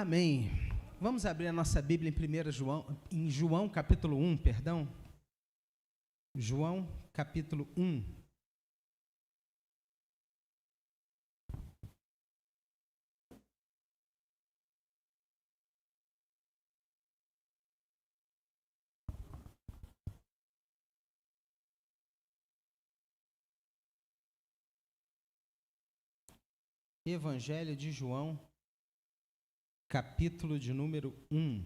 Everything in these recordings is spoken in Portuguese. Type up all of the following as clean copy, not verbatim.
Amém. Vamos abrir a nossa Bíblia em João capítulo 1, perdão. João capítulo 1. Evangelho de João, capítulo de número 1.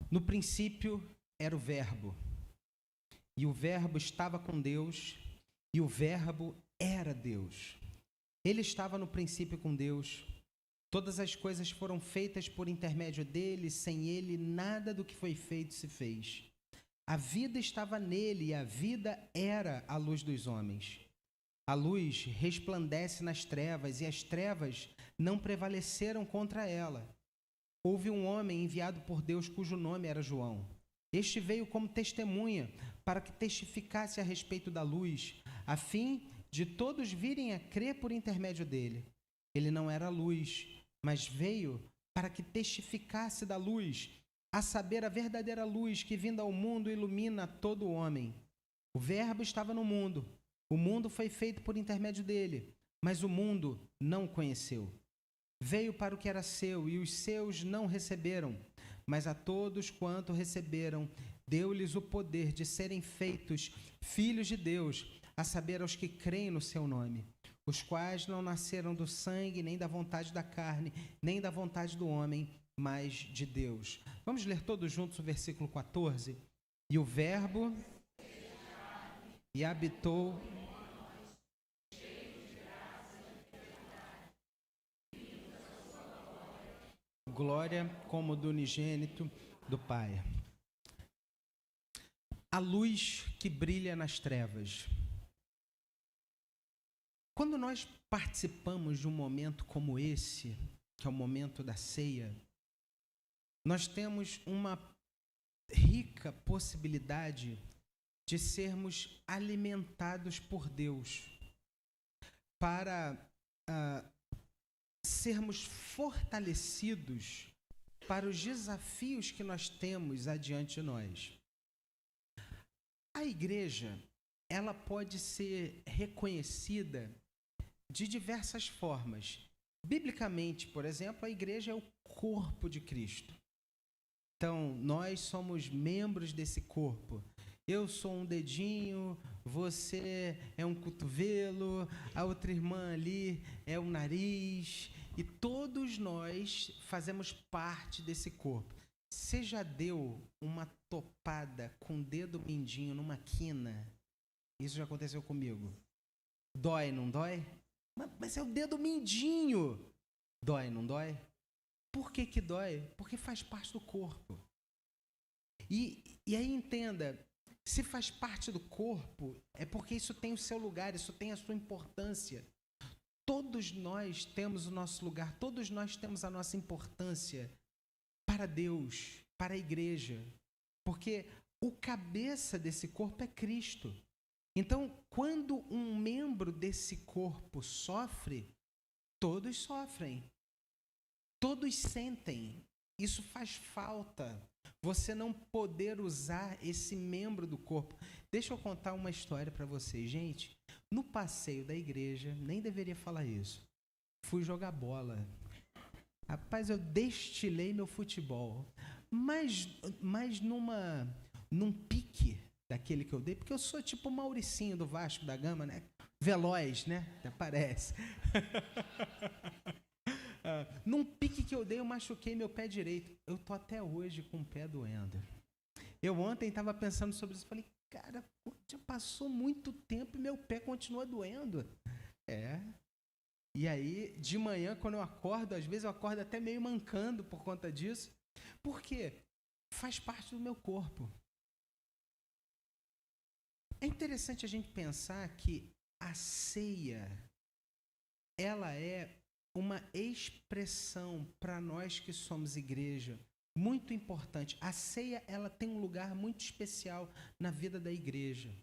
No princípio era o Verbo, e o Verbo estava com Deus, e o Verbo era Deus. Ele estava no princípio com Deus. Todas as coisas foram feitas por intermédio dele, sem ele nada do que foi feito se fez. A vida estava nele, e a vida era a luz dos homens. A luz resplandece nas trevas, e as trevas não prevaleceram contra ela. Houve um homem enviado por Deus cujo nome era João. Este veio como testemunha para que testificasse a respeito da luz, a fim de todos virem a crer por intermédio dele. Ele não era luz, mas veio para que testificasse da luz, a saber, a verdadeira luz que, vinda ao mundo, ilumina todo o homem. O Verbo estava no mundo. O mundo foi feito por intermédio dele, mas o mundo não o conheceu. Veio para o que era seu, e os seus não receberam, mas a todos quanto receberam, deu-lhes o poder de serem feitos filhos de Deus, a saber, aos que creem no seu nome, os quais não nasceram do sangue, nem da vontade da carne, nem da vontade do homem, mas de Deus. Vamos ler todos juntos o versículo 14. E o Verbo e habitou glória como do unigênito do Pai. A luz que brilha nas trevas. Quando nós participamos de um momento como esse, que é o momento da ceia, nós temos uma rica possibilidade de sermos alimentados por Deus, para sermos fortalecidos para os desafios que nós temos adiante de nós. A igreja, ela pode ser reconhecida de diversas formas. Biblicamente, por exemplo, a igreja é o corpo de Cristo. Então, nós somos membros desse corpo. Eu sou um dedinho, você é um cotovelo, a outra irmã ali é um nariz, e todos nós fazemos parte desse corpo. Você já deu uma topada com o dedo mindinho numa quina? Isso já aconteceu comigo. Dói, não dói? Mas é o dedo mindinho. Dói, não dói? Por que dói? Porque faz parte do corpo. E aí entenda, se faz parte do corpo, é porque isso tem o seu lugar, isso tem a sua importância. Todos nós temos o nosso lugar, todos nós temos a nossa importância para Deus, para a igreja. Porque o cabeça desse corpo é Cristo. Então, quando um membro desse corpo sofre, todos sofrem. Todos sentem. Isso faz falta. Você não poder usar esse membro do corpo. Deixa eu contar uma história para vocês, gente. No passeio da igreja, nem deveria falar isso. Fui jogar bola. Rapaz, eu destilei meu futebol. Mas num pique daquele que eu dei, porque eu sou tipo o Mauricinho do Vasco da Gama, né? Veloz, né? Até parece. Num pique que eu dei, eu machuquei meu pé direito. Eu tô até hoje com o pé doendo. Eu ontem estava pensando sobre isso. Falei, cara, já passou muito tempo e meu pé continua doendo. E aí, de manhã, quando eu acordo, às vezes eu acordo até meio mancando por conta disso. Por quê? Faz parte do meu corpo. É interessante a gente pensar que a ceia, ela é uma expressão para nós que somos igreja muito importante. A ceia, ela tem um lugar muito especial na vida da igreja.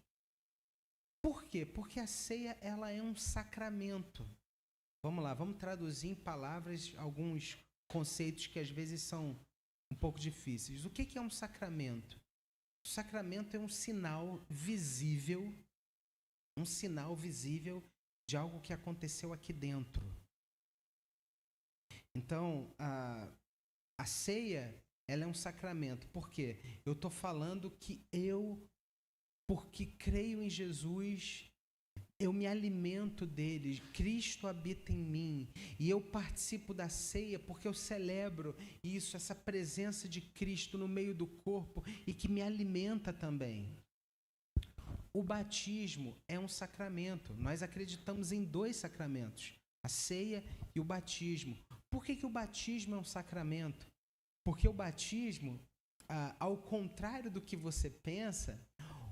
Por quê? Porque a ceia, ela é um sacramento. Vamos lá, vamos traduzir em palavras alguns conceitos que às vezes são um pouco difíceis. O que é um sacramento? O sacramento é um sinal visível de algo que aconteceu aqui dentro. Então, a ceia, ela é um sacramento. Por quê? Eu estou falando que porque creio em Jesus, eu me alimento dele, Cristo habita em mim, e eu participo da ceia porque eu celebro isso, essa presença de Cristo no meio do corpo e que me alimenta também. O batismo é um sacramento. Nós acreditamos em 2 sacramentos, a ceia e o batismo. Por que o batismo é um sacramento? Porque o batismo, ao contrário do que você pensa,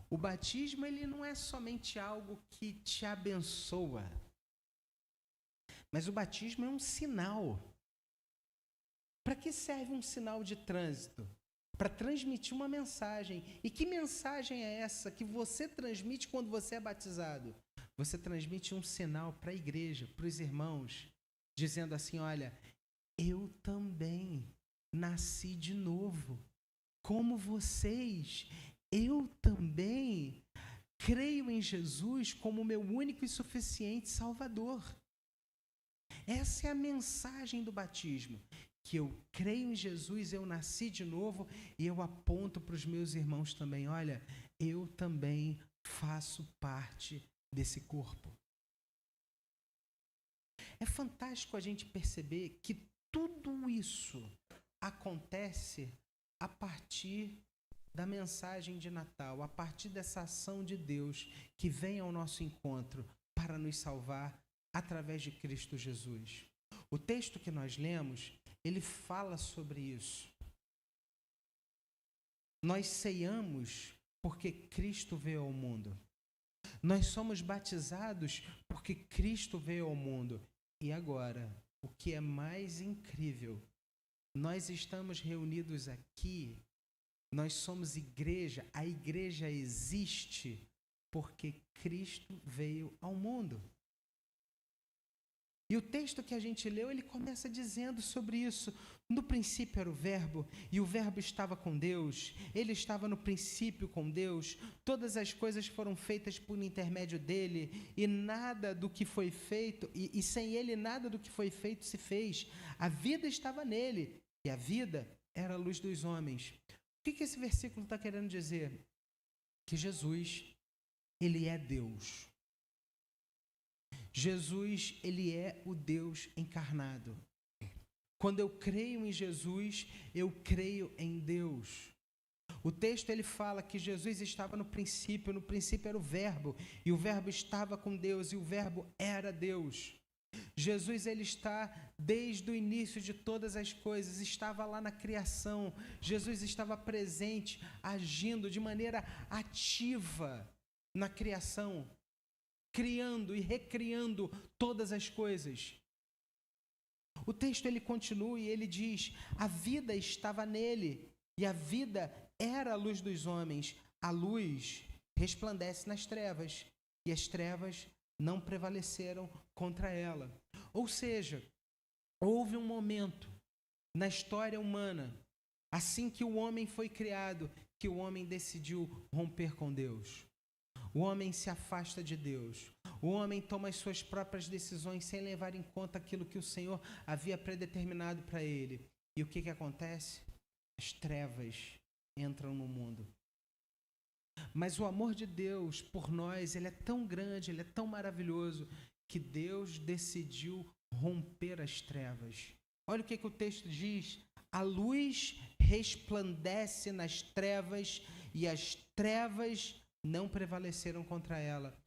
o batismo ele não é somente algo que te abençoa, mas o batismo é um sinal. Para que serve um sinal de trânsito? Para transmitir uma mensagem. E que mensagem é essa que você transmite quando você é batizado? Você transmite um sinal para a igreja, para os irmãos, dizendo assim, olha, eu também nasci de novo, como vocês. Eu também creio em Jesus como meu único e suficiente Salvador. Essa é a mensagem do batismo, que eu creio em Jesus, eu nasci de novo e eu aponto para os meus irmãos também, olha, eu também faço parte desse corpo. É fantástico a gente perceber que tudo isso acontece a partir da mensagem de Natal, a partir dessa ação de Deus que vem ao nosso encontro para nos salvar através de Cristo Jesus. O texto que nós lemos, ele fala sobre isso. Nós ceiamos porque Cristo veio ao mundo. Nós somos batizados porque Cristo veio ao mundo. E agora, o que é mais incrível, nós estamos reunidos aqui. Nós somos igreja, a igreja existe porque Cristo veio ao mundo. E o texto que a gente leu, ele começa dizendo sobre isso. No princípio era o Verbo, e o Verbo estava com Deus. Ele estava no princípio com Deus. Todas as coisas foram feitas por intermédio dele, e nada do que foi feito, e sem ele nada do que foi feito se fez. A vida estava nele, e a vida era a luz dos homens. O que esse versículo está querendo dizer? Que Jesus, ele é Deus. Jesus, ele é o Deus encarnado. Quando eu creio em Jesus, eu creio em Deus. O texto ele fala que Jesus estava no princípio era o Verbo, e o Verbo estava com Deus, e o Verbo era Deus. Jesus ele está desde o início de todas as coisas, estava lá na criação. Jesus estava presente, agindo de maneira ativa na criação, criando e recriando todas as coisas. O texto ele continua e ele diz: a vida estava nele e a vida era a luz dos homens. A luz resplandece nas trevas e as trevas não prevaleceram contra ela. Ou seja, houve um momento na história humana, assim que o homem foi criado, que o homem decidiu romper com Deus. O homem se afasta de Deus. O homem toma as suas próprias decisões sem levar em conta aquilo que o Senhor havia predeterminado para ele. E o que acontece? As trevas entram no mundo. Mas o amor de Deus por nós, ele é tão grande, ele é tão maravilhoso, que Deus decidiu romper as trevas. Olha o que o texto diz: a luz resplandece nas trevas e as trevas não prevaleceram contra ela.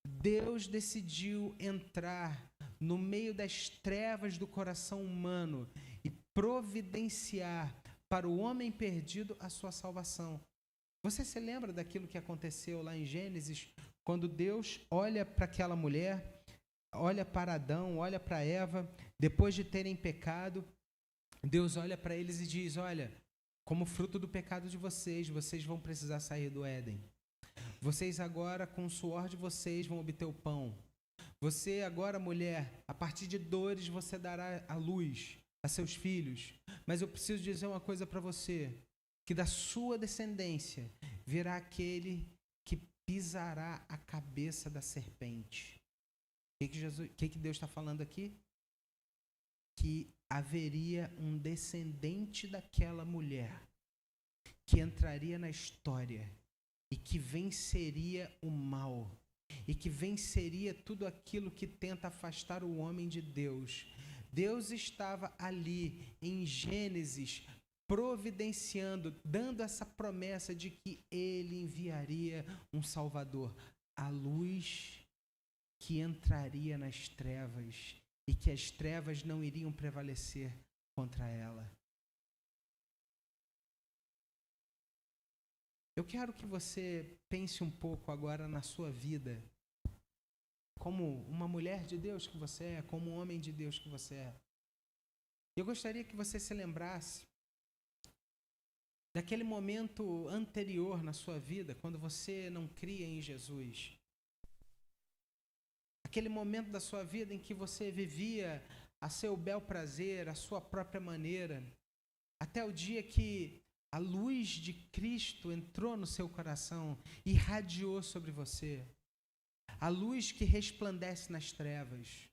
Deus decidiu entrar no meio das trevas do coração humano e providenciar para o homem perdido a sua salvação. Você se lembra daquilo que aconteceu lá em Gênesis, quando Deus olha para aquela mulher, olha para Adão, olha para Eva, depois de terem pecado, Deus olha para eles e diz: olha, como fruto do pecado de vocês, vocês vão precisar sair do Éden. Vocês agora, com o suor de vocês, vão obter o pão. Você agora, mulher, a partir de dores, você dará a luz a seus filhos. Mas eu preciso dizer uma coisa para você, que da sua descendência virá aquele que pisará a cabeça da serpente. O que Deus está falando aqui? Que haveria um descendente daquela mulher que entraria na história e que venceria o mal e que venceria tudo aquilo que tenta afastar o homem de Deus. Deus estava ali em Gênesis providenciando, dando essa promessa de que ele enviaria um Salvador, a luz que entraria nas trevas e que as trevas não iriam prevalecer contra ela. Eu quero que você pense um pouco agora na sua vida, como uma mulher de Deus que você é, como um homem de Deus que você é. Eu gostaria que você se lembrasse daquele momento anterior na sua vida, quando você não cria em Jesus. Aquele momento da sua vida em que você vivia a seu bel prazer, a sua própria maneira, até o dia que a luz de Cristo entrou no seu coração e irradiou sobre você. A luz que resplandece nas trevas.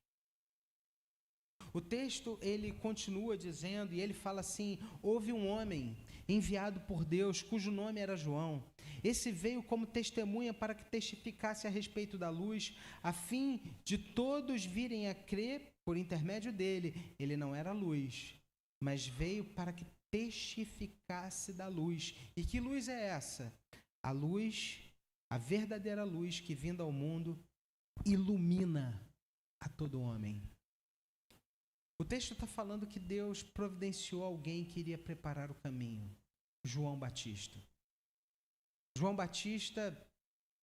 O texto, ele continua dizendo, e ele fala assim: houve um homem enviado por Deus, cujo nome era João. Esse veio como testemunha para que testificasse a respeito da luz, a fim de todos virem a crer por intermédio dele. Ele não era luz, mas veio para que testificasse da luz. E que luz é essa? A luz, a verdadeira luz que, vindo ao mundo, ilumina a todo homem. O texto está falando que Deus providenciou alguém que iria preparar o caminho, João Batista. João Batista,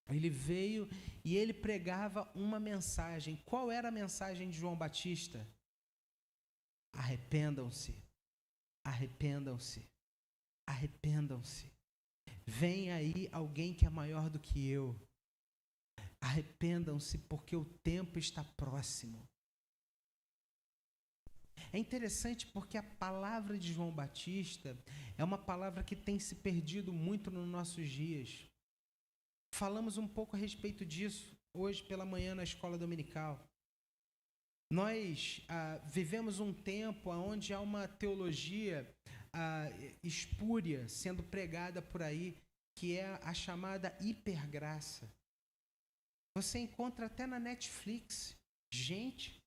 ele veio e ele pregava uma mensagem. Qual era a mensagem de João Batista? Arrependam-se, arrependam-se, arrependam-se. Vem aí alguém que é maior do que eu. Arrependam-se porque o tempo está próximo. É interessante porque a palavra de João Batista é uma palavra que tem se perdido muito nos nossos dias. Falamos um pouco a respeito disso hoje pela manhã na escola dominical. Nós vivemos um tempo onde há uma teologia espúria sendo pregada por aí, que é a chamada hipergraça. Você encontra até na Netflix gente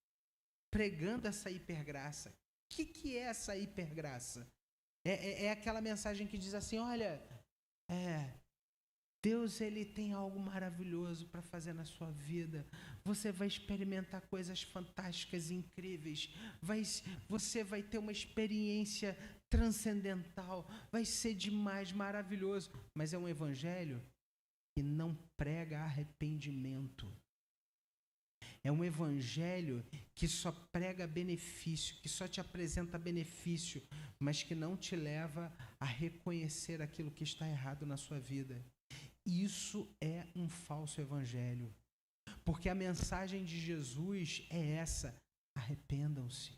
pregando essa hipergraça. O que é essa hipergraça? É aquela mensagem que diz assim: olha, Deus, ele tem algo maravilhoso para fazer na sua vida. Você vai experimentar coisas fantásticas e incríveis. Você vai ter uma experiência transcendental. Vai ser demais, maravilhoso. Mas é um evangelho que não prega arrependimento. É um evangelho que só prega benefício, que só te apresenta benefício, mas que não te leva a reconhecer aquilo que está errado na sua vida. Isso é um falso evangelho. Porque a mensagem de Jesus é essa: arrependam-se.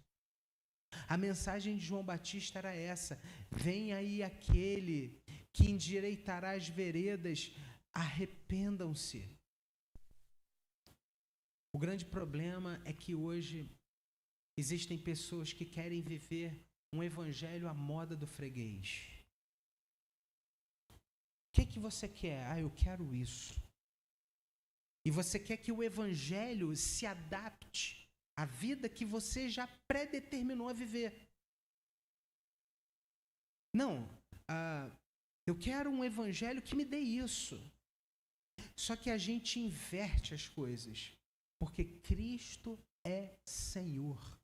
A mensagem de João Batista era essa: vem aí aquele que endireitará as veredas, arrependam-se. O grande problema é que hoje existem pessoas que querem viver um evangelho à moda do freguês. O que você quer? Eu quero isso. E você quer que o evangelho se adapte à vida que você já predeterminou a viver. Não, eu quero um evangelho que me dê isso. Só que a gente inverte as coisas. Porque Cristo é Senhor.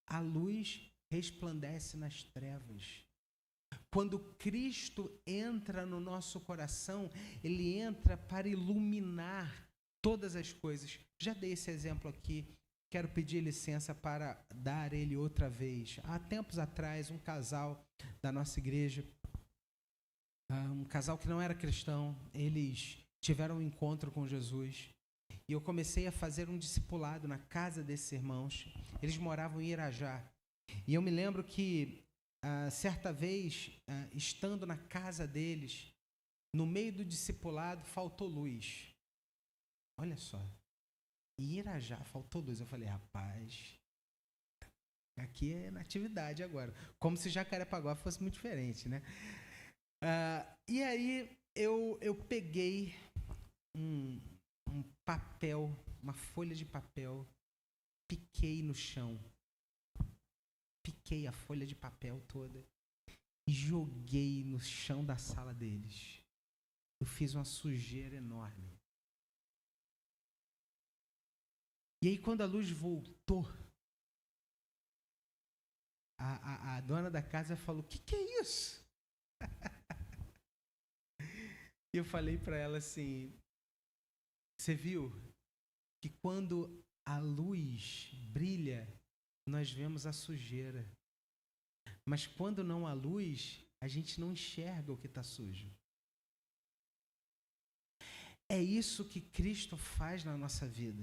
A luz resplandece nas trevas. Quando Cristo entra no nosso coração, Ele entra para iluminar todas as coisas. Já dei esse exemplo aqui. Quero pedir licença para dar ele outra vez. Há tempos atrás, um casal da nossa igreja, um casal que não era cristão, eles tiveram um encontro com Jesus. E eu comecei a fazer um discipulado na casa desses irmãos. Eles moravam em Irajá. E eu me lembro que, certa vez, estando na casa deles, no meio do discipulado, faltou luz. Olha só. Em Irajá, faltou luz. Eu falei, rapaz, aqui é natividade agora. Como se Jacarepaguá fosse muito diferente, né? E aí, eu peguei um papel, uma folha de papel, piquei no chão. Piquei a folha de papel toda e joguei no chão da sala deles. Eu fiz uma sujeira enorme. E aí, quando a luz voltou, a dona da casa falou, o que é isso? E eu falei para ela assim, você viu que quando a luz brilha, nós vemos a sujeira. Mas quando não há luz, a gente não enxerga o que está sujo. É isso que Cristo faz na nossa vida.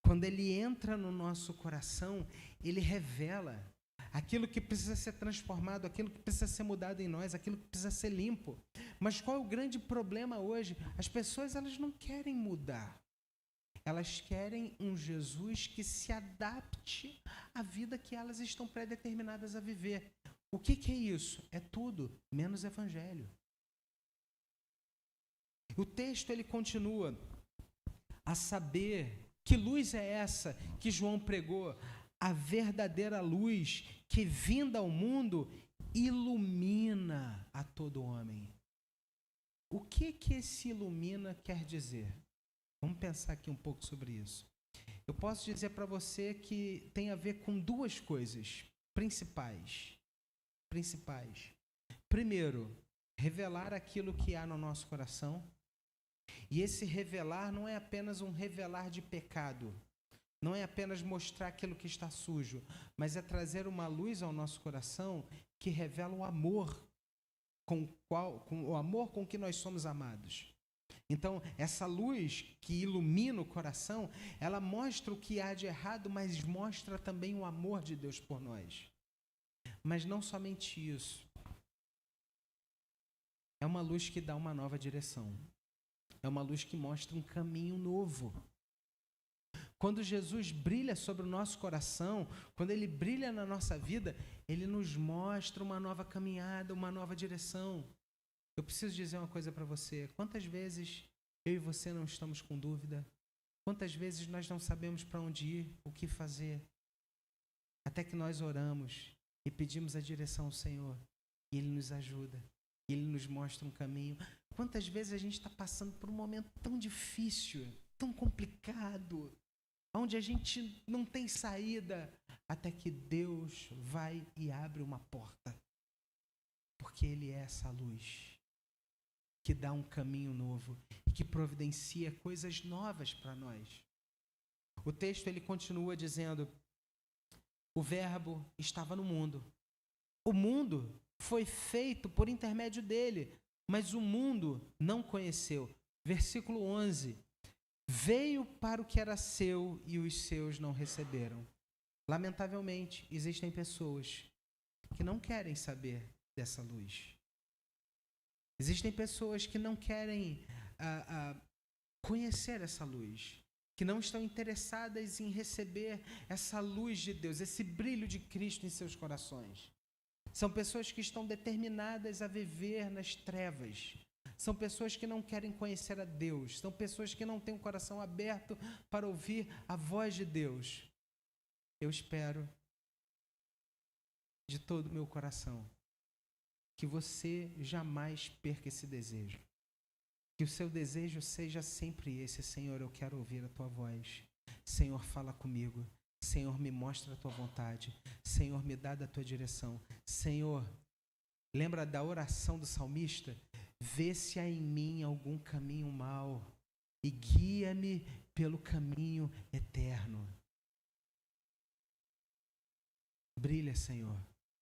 Quando Ele entra no nosso coração, Ele revela aquilo que precisa ser transformado, aquilo que precisa ser mudado em nós, aquilo que precisa ser limpo. Mas qual é o grande problema hoje? As pessoas, elas não querem mudar. Elas querem um Jesus que se adapte à vida que elas estão predeterminadas a viver. O que é isso? É tudo menos evangelho. O texto, ele continua a saber que luz é essa que João pregou, a verdadeira luz que, vinda ao mundo, ilumina a todo homem. O que esse ilumina quer dizer? Vamos pensar aqui um pouco sobre isso. Eu posso dizer para você que tem a ver com duas coisas principais. Primeiro, revelar aquilo que há no nosso coração. E esse revelar não é apenas um revelar de pecado. Não é apenas mostrar aquilo que está sujo, mas é trazer uma luz ao nosso coração que revela o amor com que nós somos amados. Então, essa luz que ilumina o coração, ela mostra o que há de errado, mas mostra também o amor de Deus por nós. Mas não somente isso. É uma luz que dá uma nova direção. É uma luz que mostra um caminho novo. Quando Jesus brilha sobre o nosso coração, quando Ele brilha na nossa vida, Ele nos mostra uma nova caminhada, uma nova direção. Eu preciso dizer uma coisa para você. Quantas vezes eu e você não estamos com dúvida? Quantas vezes nós não sabemos para onde ir, o que fazer? Até que nós oramos e pedimos a direção ao Senhor. E Ele nos ajuda. E Ele nos mostra um caminho. Quantas vezes a gente está passando por um momento tão difícil, tão complicado, onde a gente não tem saída, até que Deus vai e abre uma porta. Porque Ele é essa luz que dá um caminho novo e que providencia coisas novas para nós. O texto, ele continua dizendo, o verbo estava no mundo. O mundo foi feito por intermédio dele, mas o mundo não conheceu. Versículo 11. Veio para o que era seu e os seus não receberam. Lamentavelmente, existem pessoas que não querem saber dessa luz. Existem pessoas que não querem conhecer essa luz, que não estão interessadas em receber essa luz de Deus, esse brilho de Cristo em seus corações. São pessoas que estão determinadas a viver nas trevas. São pessoas que não querem conhecer a Deus. São pessoas que não têm o coração aberto para ouvir a voz de Deus. Eu espero de todo o meu coração que você jamais perca esse desejo. Que o seu desejo seja sempre esse. Senhor, eu quero ouvir a tua voz. Senhor, fala comigo. Senhor, me mostra a tua vontade. Senhor, me dá da tua direção. Senhor, lembra da oração do salmista? Vê se há em mim algum caminho mau e guia-me pelo caminho eterno. Brilha, Senhor,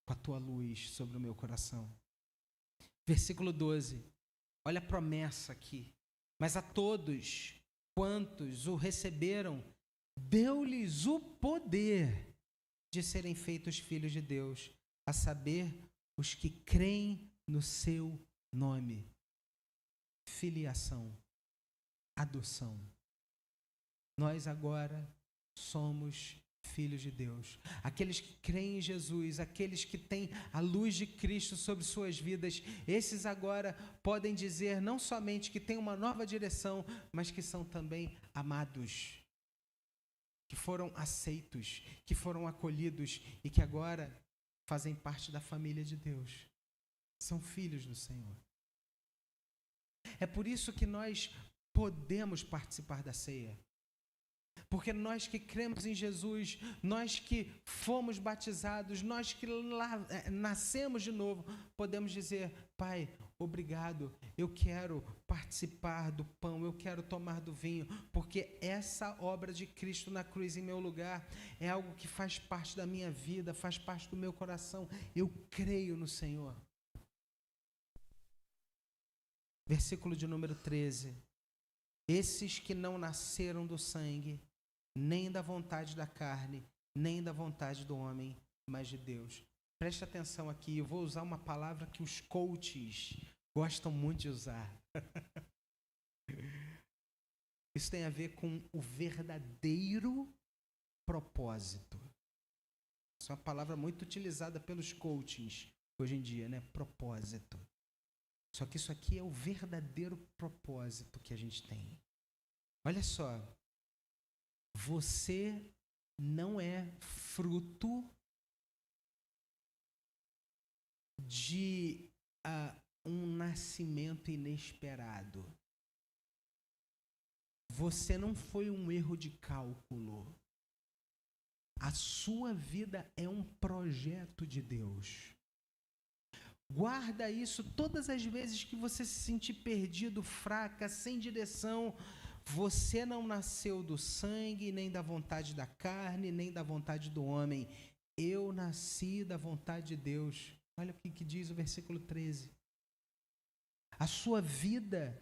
com a tua luz sobre o meu coração. Versículo 12. Olha a promessa aqui. Mas a todos quantos o receberam, deu-lhes o poder de serem feitos filhos de Deus, a saber, os que creem no seu nome. Filiação, adoção. Nós agora somos filhos de Deus. Aqueles que creem em Jesus, aqueles que têm a luz de Cristo sobre suas vidas, esses agora podem dizer não somente que têm uma nova direção, mas que são também amados, que foram aceitos, que foram acolhidos e que agora fazem parte da família de Deus. São filhos do Senhor. É por isso que nós podemos participar da ceia. Porque nós que cremos em Jesus, nós que fomos batizados, nós que nascemos de novo, podemos dizer: Pai, obrigado, eu quero participar do pão, eu quero tomar do vinho, porque essa obra de Cristo na cruz em meu lugar é algo que faz parte da minha vida, faz parte do meu coração. Eu creio no Senhor. Versículo de número 13. Esses que não nasceram do sangue, nem da vontade da carne, nem da vontade do homem, mas de Deus. Preste atenção aqui, eu vou usar uma palavra que os coaches gostam muito de usar. Isso tem a ver com o verdadeiro propósito. Isso é uma palavra muito utilizada pelos coaches hoje em dia, né? Propósito. Só que isso aqui é o verdadeiro propósito que a gente tem. Olha só. Você não é fruto de um nascimento inesperado. Você não foi um erro de cálculo. A sua vida é um projeto de Deus. Guarda isso todas as vezes que você se sentir perdido, fraca, sem direção. Você não nasceu do sangue, nem da vontade da carne, nem da vontade do homem. Eu nasci da vontade de Deus. Olha o que diz o versículo 13. A sua vida,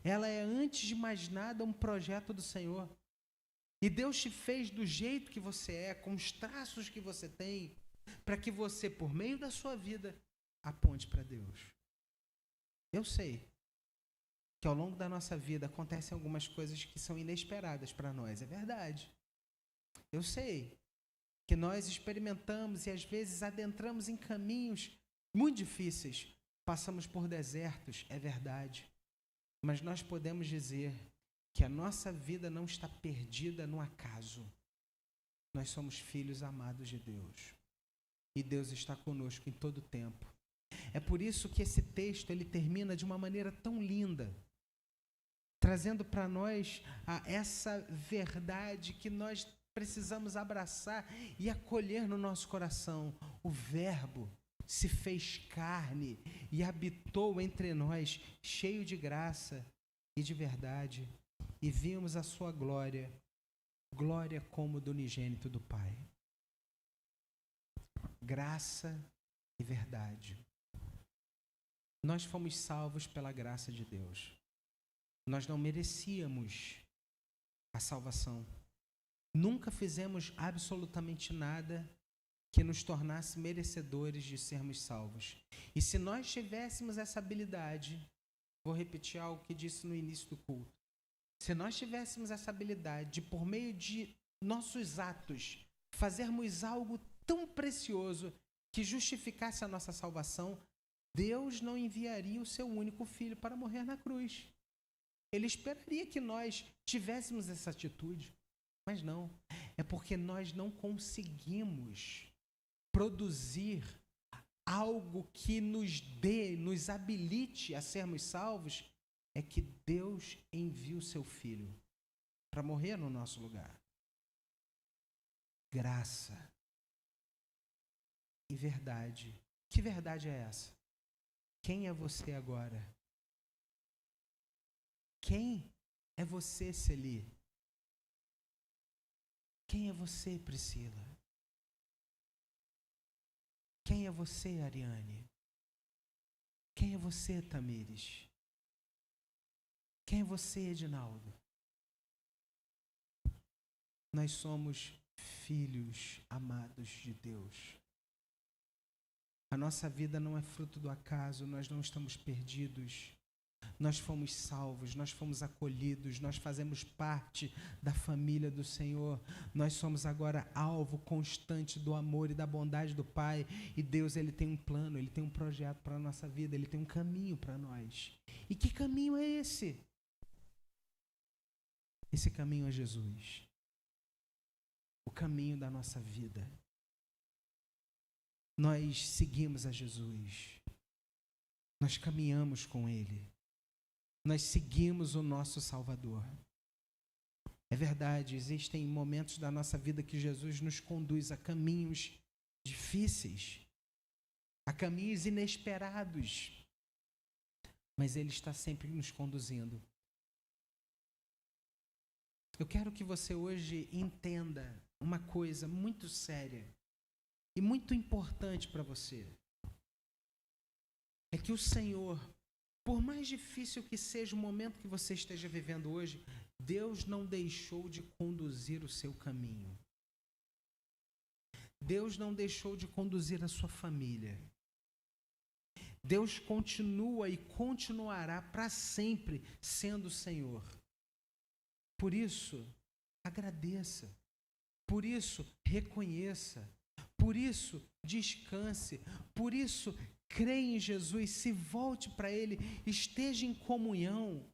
ela é antes de mais nada um projeto do Senhor. E Deus te fez do jeito que você é, com os traços que você tem, para que você, por meio da sua vida, aponte para Deus. Eu sei que ao longo da nossa vida acontecem algumas coisas que são inesperadas para nós, é verdade. Eu sei que nós experimentamos e às vezes adentramos em caminhos muito difíceis, passamos por desertos, é verdade. Mas nós podemos dizer que a nossa vida não está perdida no acaso. Nós somos filhos amados de Deus. E Deus está conosco em todo o tempo. É por isso que esse texto ele termina de uma maneira tão linda, trazendo para nós essa verdade que nós precisamos abraçar e acolher no nosso coração. O Verbo se fez carne e habitou entre nós, cheio de graça e de verdade, e vimos a sua glória, glória como do unigênito do Pai. Graça e verdade. Nós fomos salvos pela graça de Deus. Nós não merecíamos a salvação. Nunca fizemos absolutamente nada que nos tornasse merecedores de sermos salvos. E se nós tivéssemos essa habilidade, vou repetir algo que disse no início do culto. Se nós tivéssemos essa habilidade de, por meio de nossos atos, fazermos algo tão precioso que justificasse a nossa salvação, Deus não enviaria o seu único filho para morrer na cruz. Ele esperaria que nós tivéssemos essa atitude, mas não. É porque nós não conseguimos produzir algo que nos habilite a sermos salvos, é que Deus envia o seu filho para morrer no nosso lugar. Graça e verdade. Que verdade é essa? Quem é você agora? Quem é você, Celi? Quem é você, Priscila? Quem é você, Ariane? Quem é você, Tamires? Quem é você, Edinaldo? Nós somos filhos amados de Deus. A nossa vida não é fruto do acaso, nós não estamos perdidos. Nós fomos salvos, nós fomos acolhidos, nós fazemos parte da família do Senhor. Nós somos agora alvo constante do amor e da bondade do Pai. E Deus, Ele tem um plano, Ele tem um projeto para a nossa vida, Ele tem um caminho para nós. E que caminho é esse? Esse caminho é Jesus. O caminho da nossa vida. Nós seguimos a Jesus. Nós caminhamos com Ele. Nós seguimos o nosso Salvador. É verdade, existem momentos da nossa vida que Jesus nos conduz a caminhos difíceis, a caminhos inesperados, mas Ele está sempre nos conduzindo. Eu quero que você hoje entenda uma coisa muito séria e muito importante para você. É que o Senhor, por mais difícil que seja o momento que você esteja vivendo hoje, Deus não deixou de conduzir o seu caminho. Deus não deixou de conduzir a sua família. Deus continua e continuará para sempre sendo o Senhor. Por isso, agradeça. Por isso, reconheça. Por isso, descanse. Por isso, creia em Jesus, se volte para Ele, esteja em comunhão.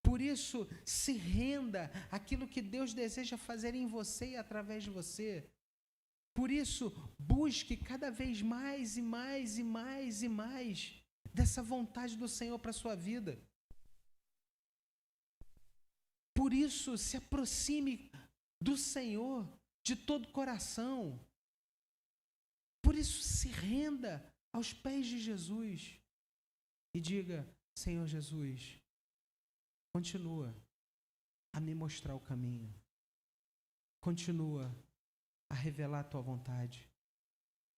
Por isso, se renda àquilo que Deus deseja fazer em você e através de você. Por isso, busque cada vez mais e mais e mais e mais dessa vontade do Senhor para a sua vida. Por isso, se aproxime do Senhor de todo o coração. Por isso, se renda aos pés de Jesus e diga: Senhor Jesus, continua a me mostrar o caminho. Continua a revelar a tua vontade.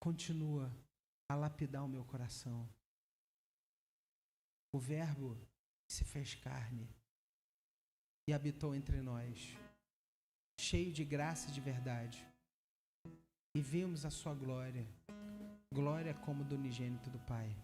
Continua a lapidar o meu coração. O Verbo se fez carne e habitou entre nós, cheio de graça e de verdade. E vimos a sua glória, glória como do unigênito do Pai.